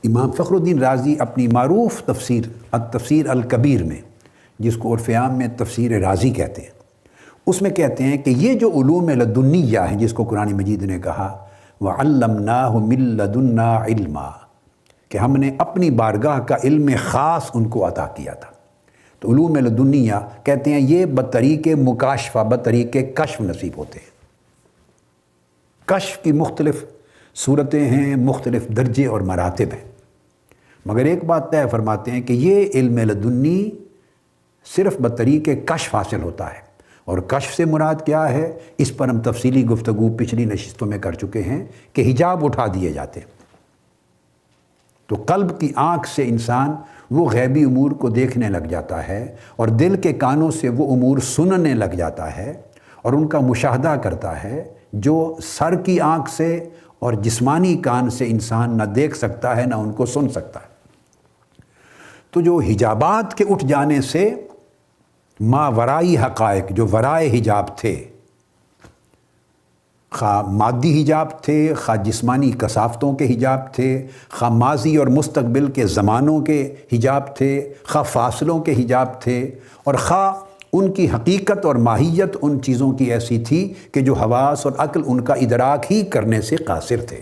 امام فخر الدین رازی اپنی معروف تفسیر التفسیر الکبیر میں، جس کو عرف عام میں تفسیر رازی کہتے ہیں، اس میں کہتے ہیں کہ یہ جو علوم لدنیہ ہیں جس کو قرآن مجید نے کہا وَعَلَّمْنَاهُ مِن لَدُنَّا عِلْمًا، کہ ہم نے اپنی بارگاہ کا علم خاص ان کو عطا کیا تھا۔ تو علوم لدنیہ کہتے ہیں یہ بطریق مکاشفہ، بطریق کشف نصیب ہوتے ہیں۔ کشف کی مختلف صورتیں ہیں، مختلف درجے اور مراتب ہیں، مگر ایک بات طے فرماتے ہیں کہ یہ علم لدنی صرف بطریق کشف حاصل ہوتا ہے۔ اور کشف سے مراد کیا ہے، اس پر ہم تفصیلی گفتگو پچھلی نشستوں میں کر چکے ہیں کہ حجاب اٹھا دیے جاتے ہیں، تو قلب کی آنکھ سے انسان وہ غیبی امور کو دیکھنے لگ جاتا ہے، اور دل کے کانوں سے وہ امور سننے لگ جاتا ہے اور ان کا مشاہدہ کرتا ہے جو سر کی آنکھ سے اور جسمانی کان سے انسان نہ دیکھ سکتا ہے نہ ان کو سن سکتا ہے۔ تو جو حجابات کے اٹھ جانے سے ماورائی حقائق جو ورائے حجاب تھے، خواہ مادی حجاب تھے، خواہ جسمانی کثافتوں کے حجاب تھے، خواہ ماضی اور مستقبل کے زمانوں کے حجاب تھے، خواہ فاصلوں کے حجاب تھے، اور خواہ ان کی حقیقت اور ماہیت ان چیزوں کی ایسی تھی کہ جو حواس اور عقل ان کا ادراک ہی کرنے سے قاصر تھے۔